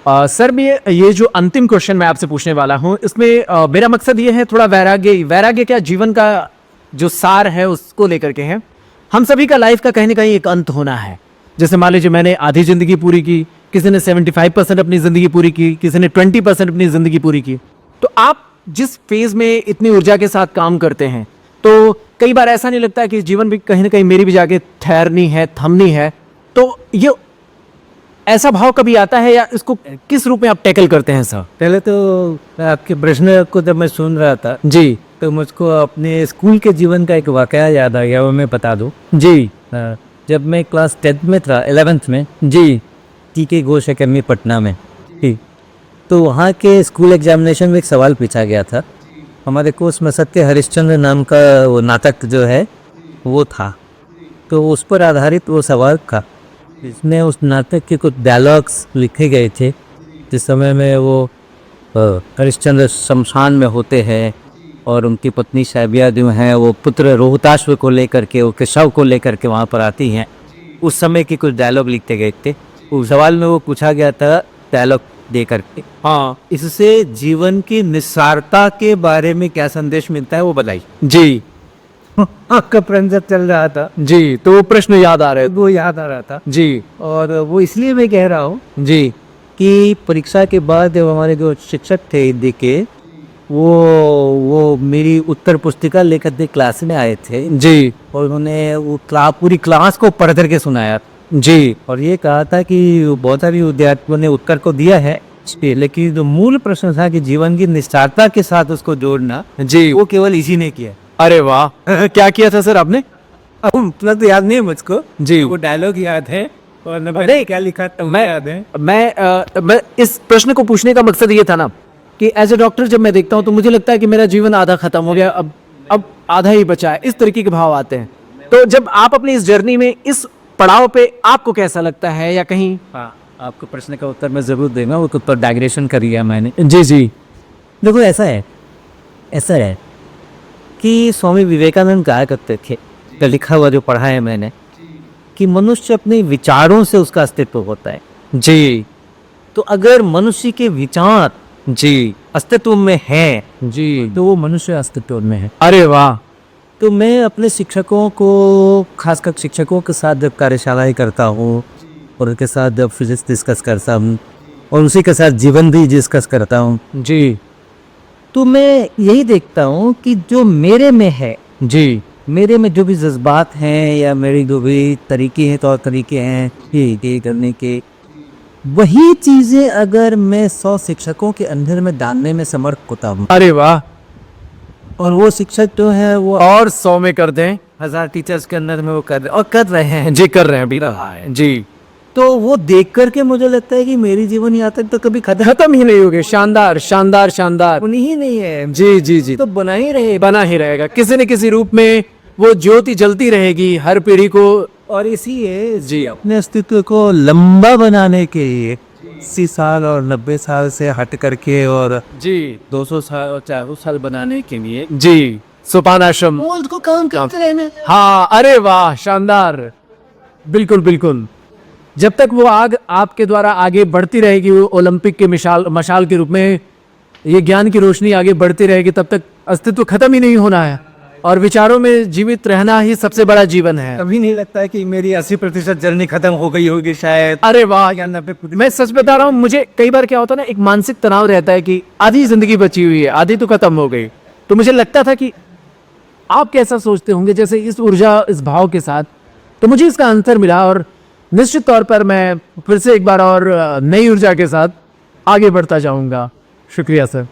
Sir ये जो अंतिम क्वेश्चन मैं आपसे पूछने वाला हूँ इसमें मेरा मकसद ये है थोड़ा वैराग्य क्या जीवन का जो सार है उसको लेकर के है। हम सभी का लाइफ का कहीं ना कहीं एक अंत होना है। जैसे मान लीजिए मैंने आधी ज़िंदगी पूरी की, किसी ने 75% अपनी ज़िंदगी पूरी की, किसी ने 20% अपनी ज़िंदगी पूरी की। तो आप जिस फेज़ में इतनी ऊर्जा के साथ काम करते हैं तो कई बार ऐसा नहीं लगता कि जीवन भी कहीं ना कहीं मेरी भी जाके ठहरनी है, थमनी है। तो ये ऐसा भाव कभी आता है या इसको किस रूप में आप टैकल करते हैं सर? पहले तो आपके प्रश्न को जब मैं सुन रहा था जी तो मुझको अपने स्कूल के जीवन का एक वाकया याद आ गया, वो मैं बता दूं। जी जब मैं क्लास 10th में था, 11th में जी TK घोष अकेडमी पटना में, ठीक, तो वहाँ के स्कूल एग्जामिनेशन में एक सवाल पूछा गया था। हमारे कोर्स में सत्य हरिश्चंद्र नाम का वो नाटक जो है वो था, तो उस पर आधारित वो सवाल था। इसमें उस नाटक के कुछ डायलॉग्स लिखे गए थे जिस समय में वो हरिश्चंद्र शमशान में होते हैं और उनकी पत्नी साबिया जो हैं वो पुत्र रोहताश्व को लेकर के, उसके शव को लेकर के वहाँ पर आती हैं। उस समय के कुछ डायलॉग लिखे गए थे। उस सवाल में वो पूछा गया था डायलॉग दे करके, हाँ, इससे जीवन की निस्सारता के बारे में क्या संदेश मिलता है वो बताइए। जी आपका प्रश्न चल रहा था जी, तो वो प्रश्न याद आ रहे वो याद आ रहा था, जी और वो इसलिए मैं कह रहा हूँ जी कि परीक्षा के बाद जब हमारे जो शिक्षक थे हिंदी के, वो मेरी उत्तर पुस्तिका लेकर के क्लास में आए थे जी और उन्होंने वो पूरी क्लास को पढ़ करके सुनाया जी और ये कहा था कि बहुत सारी विद्यार्थियों ने उत्तर को दिया है इस पे, लेकिन जो मूल प्रश्न था कि जीवन की निस्सारता के साथ उसको जोड़ना, जी। वो केवल इसी ने किया। अरे वाह क्या किया था सर आपने? अब उतना तो याद नहीं है मुझको जी वो डायलॉग याद है और नहीं क्या लिखा था मैं याद है। मैं इस प्रश्न को पूछने का मकसद ये था ना कि एज ए डॉक्टर जब मैं देखता हूँ तो मुझे लगता है कि मेरा जीवन आधा खत्म हो गया, अब आधा ही बचा है, इस तरीके के भाव आते हैं। तो जब आप अपनी इस जर्नी में इस पड़ाव पे आपको कैसा लगता है या कहीं? हाँ, आपको प्रश्न का उत्तर मैं जरूर देगा, वो उत्तर डाइग्रेशन कर लिया मैंने। जी जी देखो ऐसा है कि स्वामी विवेकानंद कहा करते थे, तो लिखा हुआ जो पढ़ा है मैंने, कि मनुष्य अपने विचारों से उसका अस्तित्व होता है। जी तो अगर मनुष्य के विचार जी अस्तित्व में है जी, तो वो मनुष्य अस्तित्व में है। अरे वाह। तो मैं अपने शिक्षकों को, खासकर शिक्षकों के साथ जब कार्यशालाएं करता हूँ और उनके साथ जब फिजिक्स डिस्कस करता हूँ और उसी के साथ जीवन भी डिस्कस करता हूँ जी तो मैं यही देखता हूँ कि जो मेरे में है, जी, मेरे में जो भी जज्बात हैं या मेरी जो भी तरीके हैं, तौर तरीके हैं ये करने के, वही चीज़ें अगर मैं 100 शिक्षकों के अंदर में डालने में समर्थ होता हूँ, अरे वाह, और वो शिक्षक जो है वो और 100 में कर दें, 1000 टीचर्स के अंदर में वो कर रहे हैं जी कर रहे हैं, भी रहा है जी, तो वो देख करके मुझे लगता है कि मेरी जीवन यात्रा तो कभी खत्म ही नहीं होगी। शानदार शानदार शानदार, होनी ही नहीं है। जी जी जी, तो बना ही रहेगा किसी न किसी रूप में वो ज्योति जलती रहेगी हर पीढ़ी को। और इसी है जी अपने अस्तित्व को लंबा बनाने के लिए 80 साल और 90 साल से हट करके और जी 200 साल और 400 साल बनाने के लिए जी सोपान आश्रम को काम करते रहना। हाँ, अरे वाह शानदार, बिल्कुल बिल्कुल। जब तक वो आग आपके द्वारा आगे बढ़ती रहेगी, वो ओलंपिक के मशाल के रूप में ये ज्ञान की रोशनी आगे बढ़ती रहेगी, तब तक अस्तित्व खत्म ही नहीं होना है और विचारों में जीवित रहना ही सबसे बड़ा जीवन है। कभी नहीं लगता है कि मेरी 80% जर्नी खत्म हो गई होगी शायद। अरे वाह, या 90। मैं सच बता रहा हूँ, मुझे कई बार क्या होता है ना, एक मानसिक तनाव रहता है कि आधी जिंदगी बची हुई है, आधी तो खत्म हो गई। तो मुझे लगता था कि आप कैसा सोचते होंगे जैसे इस ऊर्जा, इस भाव के साथ। तो मुझे इसका आंसर मिला और निश्चित तौर पर मैं फिर से एक बार और नई ऊर्जा के साथ आगे बढ़ता जाऊंगा। शुक्रिया सर।